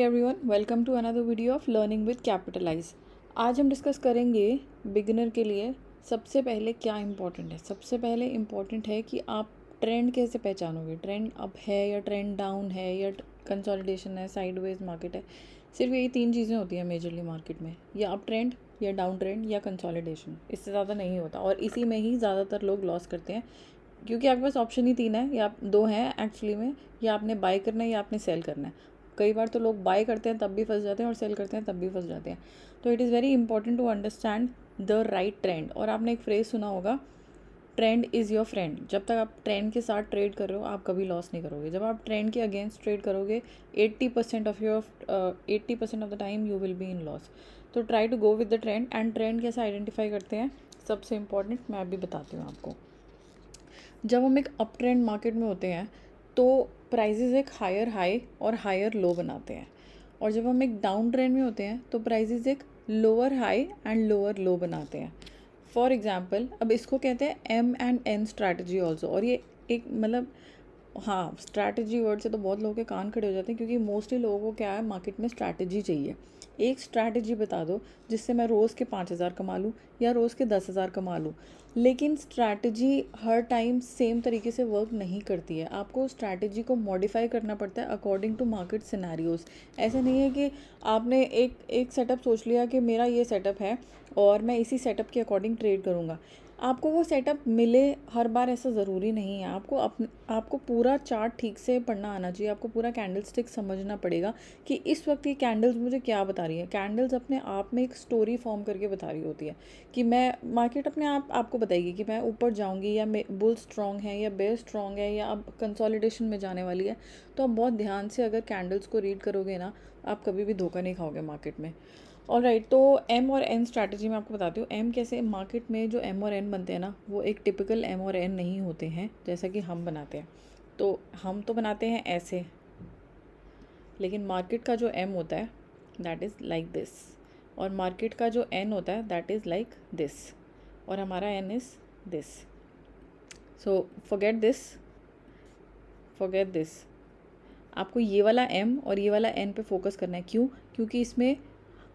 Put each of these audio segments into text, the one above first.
Everyone, welcome to another video of learning with Capitalize. आज हम discuss करेंगे beginner के लिए सबसे पहले क्या इम्पोर्टेंट है। सबसे पहले इम्पोर्टेंट है कि आप ट्रेंड कैसे पहचानोगे। ट्रेंड अप है या ट्रेंड डाउन है या कंसोलिडेशन है, साइडवेज मार्केट है। सिर्फ यही तीन चीज़ें होती हैं मेजरली मार्केट में, या अप ट्रेंड या डाउन ट्रेंड या कंसोलिडेशन। इससे ज़्यादा नहीं होता और इसी में ही ज़्यादातर लोग लॉस करते हैं, क्योंकि आपके पास ऑप्शन ही तीन है या दो हैं एक्चुअली में, या आपने बाय करना है या आपने सेल करना है। कई बार तो लोग बाय करते हैं तब भी फंस जाते हैं और सेल करते हैं तब भी फंस जाते हैं। तो it is very important to understand the right trend. और आपने एक फ्रेज सुना होगा, ट्रेंड इज़ योर फ्रेंड। जब तक आप ट्रेंड के साथ ट्रेड कर रहे हो आप कभी लॉस नहीं करोगे। जब आप ट्रेंड के अगेंस्ट ट्रेड करोगे 80% of the time you will be in loss. तो try to go with the trend. And trend कैसे आइडेंटिफाई करते हैं, सबसे इम्पॉर्टेंट मैं अभी बताती हूँ आपको। जब हम एक अप ट्रेंड मार्केट में होते हैं तो प्राइजेज़ एक हायर हाई और हायर लो बनाते हैं, और जब हम एक डाउन ट्रेंड में होते हैं तो प्राइजेज़ एक lower high and lower low बनाते हैं। फॉर एग्जांपल, अब इसको कहते हैं M and N strategy also. और ये एक मतलब, हाँ, स्ट्रैटेजी वर्ड से तो बहुत लोगों के कान खड़े हो जाते हैं, क्योंकि मोस्टली लोगों को क्या है, मार्केट में स्ट्रैटेजी चाहिए। एक स्ट्रैटेजी बता दो जिससे मैं रोज़ के 5,000 कमा लूँ या रोज़ के 10,000 कमा लूँ। लेकिन स्ट्रैटेजी हर टाइम सेम तरीके से वर्क नहीं करती है। आपको स्ट्रैटेजी को मॉडिफाई करना पड़ता है अकॉर्डिंग टू मार्केट सिनेरियोज। ऐसा नहीं है कि आपने एक सेटअप सोच लिया कि मेरा ये सेटअप है और मैं इसी सेटअप के अकॉर्डिंग ट्रेड करूँगा। आपको वो सेटअप मिले हर बार ऐसा ज़रूरी नहीं है। आपको पूरा चार्ट ठीक से पढ़ना आना चाहिए। आपको पूरा कैंडल स्टिक समझना पड़ेगा कि इस वक्त ये कैंडल्स मुझे क्या बता रही है। कैंडल्स अपने आप में एक स्टोरी फॉर्म करके बता रही होती है कि मैं, मार्केट अपने आप आपको बताएगी कि मैं ऊपर जाऊंगी या बुल स्ट्रॉन्ग है या बेयर स्ट्रॉन्ग है या अब कंसोलिडेशन में जाने वाली है। तो आप बहुत ध्यान से अगर कैंडल्स को रीड करोगे ना, आप कभी भी धोखा नहीं खाओगे मार्केट में। ऑल राइट, तो एम और एन स्ट्रैटेजी मैं आपको बताती हूँ। एम कैसे, मार्केट में जो एम और एन बनते हैं ना, वो एक टिपिकल एम और एन नहीं होते हैं जैसा कि हम बनाते हैं। तो हम तो बनाते हैं ऐसे, लेकिन मार्केट का जो एम होता है दैट इज़ लाइक दिस, और मार्केट का जो एन होता है दैट इज़ लाइक दिस, और हमारा N is this. So forget this. आपको ये वाला एम और ये वाला एन पे फोकस करना है। क्यों? क्योंकि इसमें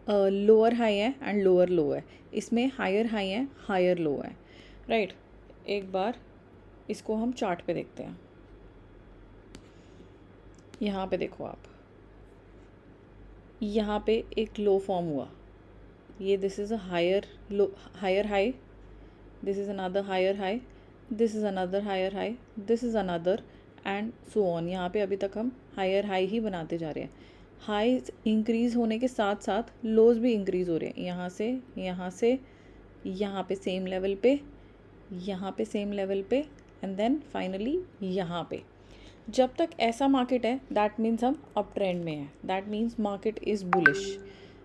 लोअर हाई है एंड लोअर लो है, इसमें हायर हाई है, हायर लो है। राइट, एक बार इसको हम चार्ट पे देखते हैं। यहाँ पे देखो आप, यहाँ पे एक लो फॉर्म हुआ। ये this is a higher low, higher high, this is another higher high, this is another higher high, this is another, and so on. यहाँ पे अभी तक हम हायर हाई ही बनाते जा रहे हैं। हाईज इंक्रीज़ होने के साथ साथ लोज भी इंक्रीज़ हो रहे हैं। यहाँ से यहाँ पे सेम लेवल पे, यहाँ पे सेम लेवल पे, एंड देन फाइनली यहाँ पे। जब तक ऐसा मार्केट है दैट मीन्स हम अप ट्रेंड में है, that means market is bullish.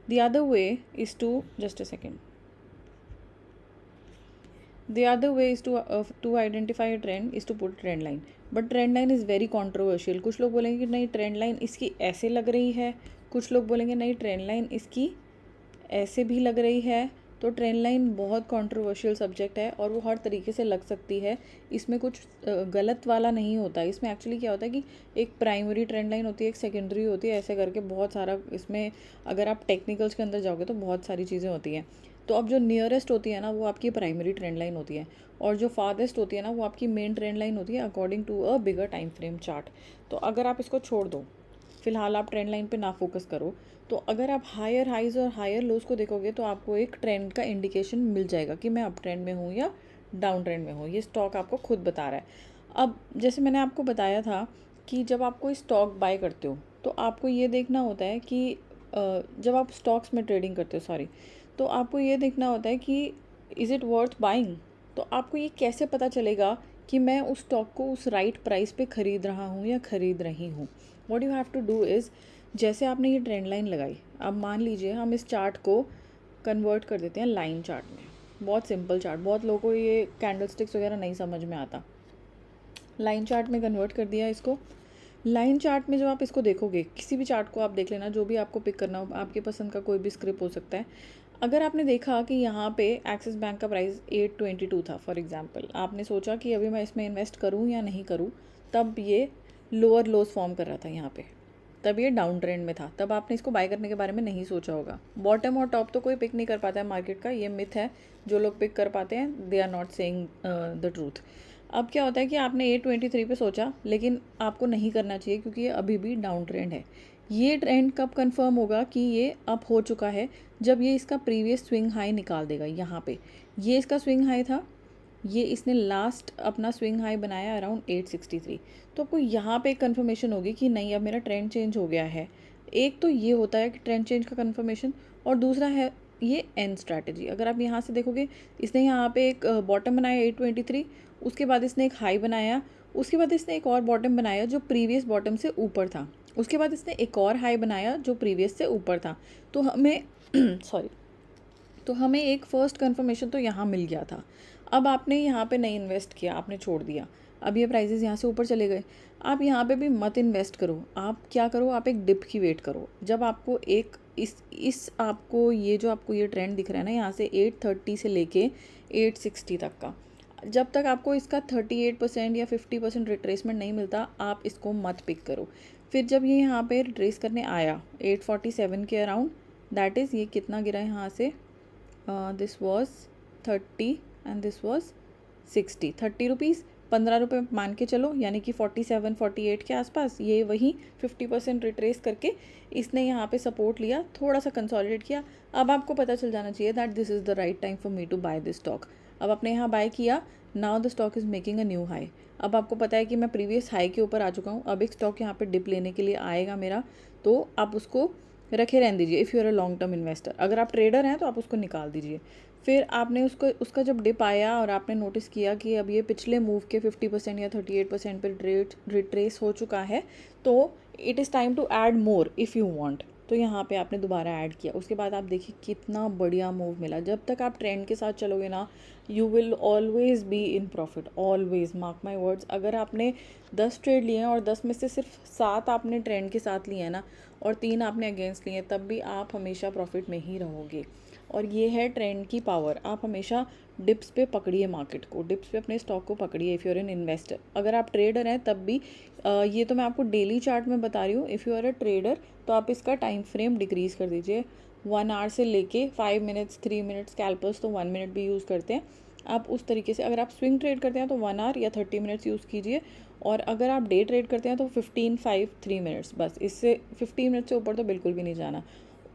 The other way is to, just a second, the other way is to identify a trend is to put trend line. but trend line is very controversial. कुछ लोग बोलेंगे कि नहीं trend line इसकी ऐसे लग रही है, कुछ लोग बोलेंगे नहीं ट्रेंड लाइन इसकी ऐसे भी लग रही है। तो ट्रेंड लाइन बहुत कंट्रोवर्शियल सब्जेक्ट है और वो हर तरीके से लग सकती है। इसमें कुछ गलत वाला नहीं होता। इसमें एक्चुअली क्या होता है कि एक प्राइमरी ट्रेंड लाइन होती है, एक सेकेंडरी होती है, ऐसे करके बहुत सारा इसमें, अगर आप टेक्निकल्स के अंदर जाओगे तो बहुत सारी चीज़ें होती हैं। तो अब जो नियरेस्ट होती है ना वो आपकी प्राइमरी ट्रेंड लाइन होती है, और जो फारदेस्ट होती है ना वो आपकी मेन ट्रेंड लाइन होती है according to a bigger time frame chart. तो अगर आप इसको छोड़ दो, फिलहाल आप ट्रेंड लाइन पे ना फोकस करो, तो अगर आप हायर हाइज और हायर लोज को देखोगे तो आपको एक ट्रेंड का इंडिकेशन मिल जाएगा कि मैं अप ट्रेंड में हूँ या डाउन ट्रेंड में हूँ। ये स्टॉक आपको खुद बता रहा है। अब जैसे मैंने आपको बताया था कि जब आप कोई स्टॉक बाय करते हो तो आपको ये देखना होता है कि जब आप स्टॉक्स में ट्रेडिंग करते हो, सॉरी, तो आपको ये देखना होता है कि इज़ इट वर्थ बाइंग। तो आपको ये कैसे पता चलेगा कि मैं उस स्टॉक को उस राइट प्राइस पे ख़रीद रहा हूँ या ख़रीद रही हूँ। What you have to do is, जैसे आपने ये ट्रेंड लाइन लगाई, अब मान लीजिए हम इस चार्ट को कन्वर्ट कर देते हैं लाइन चार्ट में। बहुत सिंपल चार्ट, बहुत लोगों को ये कैंडल स्टिक्स वगैरह नहीं समझ में आता। लाइन चार्ट में कन्वर्ट कर दिया इसको। लाइन चार्ट में जब आप इसको देखोगे, किसी भी चार्ट को आप देख लेना, जो भी आपको पिक करना हो, आपके पसंद का कोई भी स्क्रिप्ट हो सकता है। अगर आपने देखा कि यहाँ पे एक्सिस बैंक का प्राइस 822 था फॉर एग्जांपल, आपने सोचा कि अभी मैं इसमें इन्वेस्ट करूँ या नहीं करूँ, तब ये लोअर लोज फॉर्म कर रहा था यहाँ पे। तब ये डाउन ट्रेंड में था, तब आपने इसको बाय करने के बारे में नहीं सोचा होगा। बॉटम और टॉप तो कोई पिक नहीं कर पाता है मार्केट का, ये मिथ है। जो लोग पिक कर पाते हैं they are not saying the truth. अब क्या होता है कि आपने 823 पे सोचा, लेकिन आपको नहीं करना चाहिए क्योंकि ये अभी भी डाउन ट्रेंड है। ये ट्रेंड कब कंफर्म होगा कि ये अप हो चुका है? जब ये इसका प्रीवियस स्विंग हाई निकाल देगा। यहाँ पे ये इसका स्विंग हाई था, ये इसने लास्ट अपना स्विंग हाई बनाया अराउंड 863। तो आपको यहाँ पे एक कन्फर्मेशन होगी कि नहीं अब मेरा ट्रेंड चेंज हो गया है। एक तो ये होता है कि ट्रेंड चेंज का कन्फर्मेशन, और दूसरा है ये एन स्ट्रैटेजी। अगर आप यहाँ से देखोगे, इसने यहाँ पे एक बॉटम बनाया 823, उसके बाद इसने एक हाई बनाया, उसके बाद इसने एक और बॉटम बनाया जो प्रीवियस बॉटम से ऊपर था, उसके बाद इसने एक और हाई बनाया जो प्रीवियस से ऊपर था। तो हमें सॉरी तो हमें एक फ़र्स्ट कन्फर्मेशन तो यहाँ मिल गया था। अब आपने यहाँ पे नहीं इन्वेस्ट किया, आपने छोड़ दिया। अब ये प्राइजेज़ यहाँ से ऊपर चले गए, आप यहाँ पे भी मत इन्वेस्ट करो। आप क्या करो, आप एक डिप की वेट करो। जब आपको एक इस आपको ये जो आपको ये ट्रेंड दिख रहा है ना, यहाँ से 830 से लेके 860 तक का, जब तक आपको इसका 38% या 50% रिट्रेसमेंट नहीं मिलता, आप इसको मत पिक करो। फिर जब ये यहाँ पे रिट्रेस करने आया 847 के अराउंड, दैट इज़ ये कितना गिरा है यहाँ से, this was 30 and this was 60, 30 rupees, 15 रुपये मान के चलो, यानी कि 47 48 के आसपास। ये वही 50% रिट्रेस करके इसने यहाँ पे सपोर्ट लिया, थोड़ा सा कंसोलिडेट किया। अब आपको पता चल जाना चाहिए that this is the right time for me to buy this stock. अब आपने यहाँ बाय किया, now the stock is making a new high. अब आपको पता है कि मैं प्रीवियस हाई के ऊपर आ चुका हूँ, अब एक स्टॉक यहाँ पे डिप लेने के लिए आएगा मेरा, तो आप उसको रखे रहने दीजिए। If you are a long term investor, अगर आप ट्रेडर हैं तो आप उसको निकाल दीजिए। फिर आपने उसका जब डिप आया और आपने नोटिस किया कि अब ये पिछले मूव के 50% या 38% पर रिट्रेस हो चुका है, तो it is time to add more if you want. तो यहाँ पे आपने दोबारा ऐड किया, उसके बाद आप देखिए कितना बढ़िया मूव मिला। जब तक आप ट्रेंड के साथ चलोगे ना, you will always be in profit, always, mark my words. अगर आपने 10 ट्रेड लिए हैं और 10 में से सिर्फ 7 आपने ट्रेंड के साथ लिए हैं ना, और 3 आपने अगेंस्ट लिए हैं, तब भी आप हमेशा प्रॉफिट में ही रहोगे। और ये है ट्रेंड की पावर। आप हमेशा डिप्स पे पकड़िए मार्केट को, डिप्स पे अपने स्टॉक को पकड़िए if you are an investor. अगर आप ट्रेडर हैं तब भी ये तो मैं आपको डेली चार्ट में बता रही हूँ। If you are a trader तो आप इसका टाइम फ्रेम डिक्रीज़ कर दीजिए, 1 आवर से लेके 5 मिनट्स, 3 मिनट्स, स्कैल्पर्स तो 1 मिनट भी यूज़ करते हैं। आप उस तरीके से, अगर आप स्विंग ट्रेड करते हैं तो 1 आवर या 30 मिनट्स यूज़ कीजिए, और अगर आप डे ट्रेड करते हैं तो 15, 5, 3 मिनट्स, बस। इससे 15 मिनट से ऊपर तो बिल्कुल भी नहीं जाना।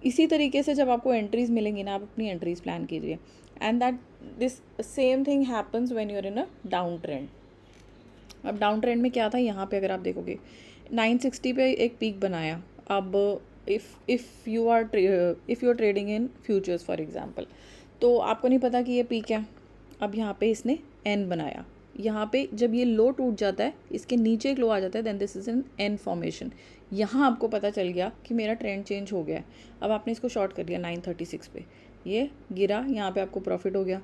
इसी तरीके से जब आपको एंट्रीज़ मिलेंगी ना, आप अपनी एंट्रीज़ प्लान कीजिए। And that this same thing happens when you are in a down trend. अब डाउन ट्रेंड में क्या था, यहाँ पे अगर आप देखोगे 960 पे एक पीक बनाया। अब if you are trading in futures for example, तो आपको नहीं पता कि ये पीक है। अब यहाँ पे इसने एन बनाया, यहाँ पे जब ये लो टूट जाता है, इसके नीचे एक लो आ जाता है, then this is an N formation. यहाँ आपको पता चल गया कि मेरा ट्रेंड चेंज हो गया है। अब आपने इसको शॉर्ट कर दिया 936 पे, ये गिरा, यहाँ पे आपको प्रॉफिट हो गया।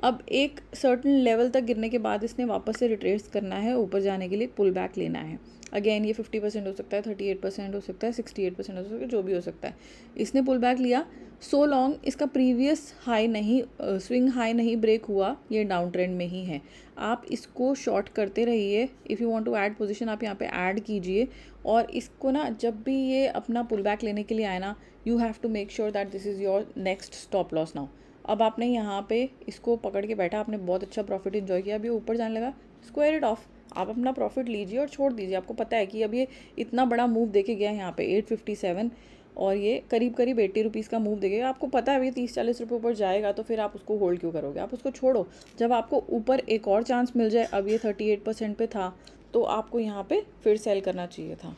अब एक सर्टन लेवल तक गिरने के बाद इसने वापस से रिट्रेस करना है, ऊपर जाने के लिए पुल बैक लेना है। अगेन ये 50% हो सकता है, 38% हो सकता है, 68% हो सकता है, जो भी हो सकता है। इसने पुल बैक लिया, सो लॉन्ग इसका प्रीवियस हाई नहीं, स्विंग हाई नहीं ब्रेक हुआ, ये डाउन ट्रेंड में ही है। आप इसको शॉर्ट करते रहिए। If you want to add position, आप यहाँ पे ऐड कीजिए, और इसको ना जब भी ये अपना पुल बैक लेने के लिए आए ना, you have to make sure that this is your next stop loss now. अब आपने यहाँ पे इसको पकड़ के बैठा, आपने बहुत अच्छा प्रॉफिट इन्जॉय किया, अभी ऊपर जाने लगा, स्क्वायर इट ऑफ। आप अपना प्रॉफिट लीजिए और छोड़ दीजिए। आपको पता है कि अब ये इतना बड़ा मूव देके गया है यहाँ पे 857, और ये करीब करीब 80 रुपीज़ का मूव देखेगा। आपको पता है अब ये 30-40 रुपये ऊपर जाएगा, तो फिर आप उसको होल्ड क्यों करोगे, आप उसको छोड़ो। जब आपको ऊपर एक और चांस मिल जाए, अब ये 38% पे था, तो आपको यहाँ पे फिर सेल करना चाहिए था।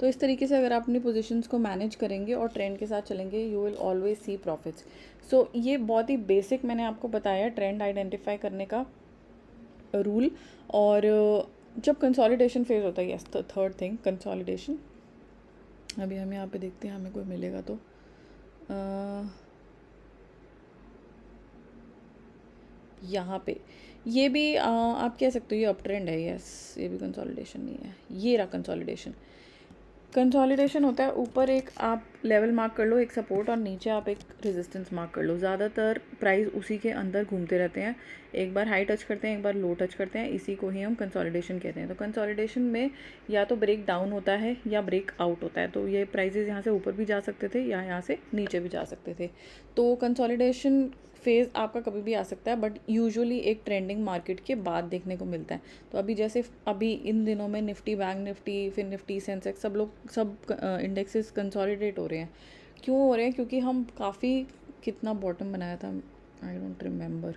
तो इस तरीके से अगर आप अपनी पोजीशंस को मैनेज करेंगे और ट्रेंड के साथ चलेंगे, you will always see profits. So ये बहुत ही बेसिक मैंने आपको बताया ट्रेंड आइडेंटिफाई करने का रूल। और जब कंसोलिडेशन फेज होता है, yes, the third thing, consolidation. अभी हम यहाँ पे देखते हैं हमें कोई मिलेगा तो यहाँ पे ये भी आप कह सकते हो ये अप ट्रेंड है, यस। ये भी कंसोलिडेशन नहीं है, ये रहा कंसोलिडेशन। कंसोलिडेशन होता है, ऊपर एक आप लेवल मार्क कर लो, एक सपोर्ट, और नीचे आप एक रेजिस्टेंस मार्क कर लो। ज़्यादातर प्राइस उसी के अंदर घूमते रहते हैं, एक बार हाई टच करते हैं, एक बार लो टच करते हैं, इसी को ही हम कंसोलिडेशन कहते हैं। तो कंसोलिडेशन में या तो ब्रेक डाउन होता है या ब्रेक आउट होता है। तो ये प्राइजेज़ यहाँ से ऊपर भी जा सकते थे या यहाँ से नीचे भी जा सकते थे। तो कंसोलिडेशन फेज़ आपका कभी भी आ सकता है, बट यूजुअली एक ट्रेंडिंग मार्केट के बाद देखने को मिलता है। तो अभी जैसे अभी इन दिनों में निफ्टी, बैंक निफ्टी, फिर निफ्टी, सेंसेक्स, सब इंडेक्सेस कंसोलिडेट हो रहे हैं। क्यों हो रहे हैं? क्योंकि हम काफ़ी कितना बॉटम बनाया था, आई डोंट रिमेंबर,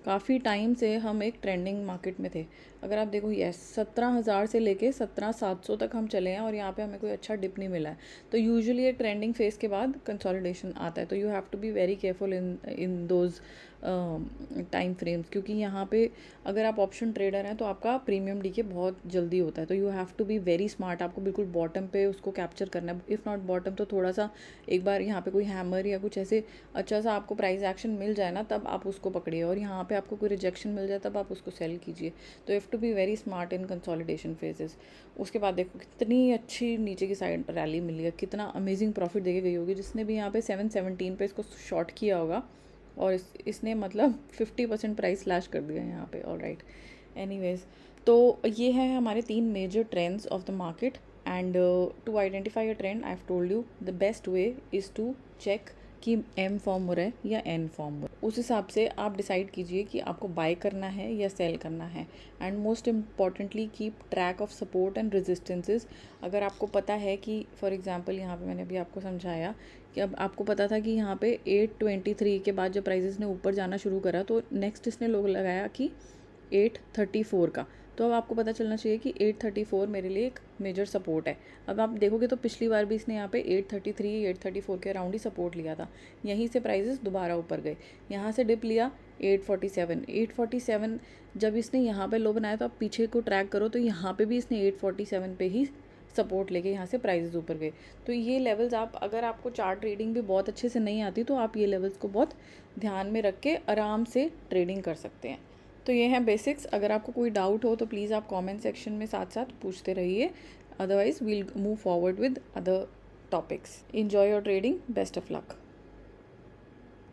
काफ़ी टाइम से हम एक ट्रेंडिंग मार्केट में थे। अगर आप देखो, यस 17,000 से लेके 17,700 तक हम चले हैं और यहाँ पे हमें कोई अच्छा डिप नहीं मिला है। तो यूजुअली एक ट्रेंडिंग फेज़ के बाद कंसोलिडेशन आता है। तो you have to be very careful in those time frames, क्योंकि यहाँ पे अगर आप ऑप्शन ट्रेडर हैं तो आपका प्रीमियम डीके बहुत जल्दी होता है। तो you have to be very smart, आपको बिल्कुल बॉटम पे उसको कैप्चर करना है। इफ़ नॉट बॉटम तो थोड़ा सा एक बार यहाँ पे कोई हैमर या कुछ ऐसे अच्छा सा आपको प्राइस एक्शन मिल जाए ना, तब आप उसको पकड़िए, और यहाँ पे आपको कोई रिजेक्शन मिल जाए तब आप उसको सेल कीजिए। तो have to be very smart in consolidation phases. उसके बाद देखो कितनी अच्छी नीचे की साइड रैली मिली है, कितना अमेजिंग प्रॉफिट देके गई होगी। जिसने भी यहाँ पे 717 पे इसको शॉर्ट किया होगा, और इसने मतलब 50% प्राइस स्लैश कर दिया यहाँ पे। ऑल राइट, एनीवेज, तो ये है हमारे 3 major trends of the market. And to identify a trend, I have told you the best way is to check कि एम फॉर्म हो रहा है या एन फॉर्म हो रहा है। उस हिसाब से आप डिसाइड कीजिए कि आपको बाय करना है या सेल करना है। And most importantly keep track of support and resistances. अगर आपको पता है कि फॉर एग्जांपल यहाँ पे मैंने अभी आपको समझाया कि अब आपको पता था कि यहाँ पे 823 के बाद जब प्राइजेस ने ऊपर जाना शुरू करा, तो नेक्स्ट इसने लोग लगाया कि 834 का। तो अब आपको पता चलना चाहिए कि 834 मेरे लिए एक मेजर सपोर्ट है। अब आप देखोगे तो पिछली बार भी इसने यहाँ पे 833 834 के अराउंड ही सपोर्ट लिया था। यहीं से प्राइजेस दोबारा ऊपर गए, यहाँ से डिप लिया 847 जब इसने यहाँ पे लो बनाया। तो आप पीछे को ट्रैक करो तो यहाँ पे भी इसने 847 पे ही सपोर्ट लेके यहाँ से प्राइजेस ऊपर गए। तो ये लेवल्स, आप अगर आपको चार्ट ट्रेडिंग भी बहुत अच्छे से नहीं आती तो आप ये लेवल्स को बहुत ध्यान में रख के आराम से ट्रेडिंग कर सकते हैं। तो ये हैं बेसिक्स। अगर आपको कोई डाउट हो तो प्लीज़ आप कमेंट सेक्शन में साथ साथ पूछते रहिए। Otherwise we'll move forward with other topics. Enjoy your trading, best of luck.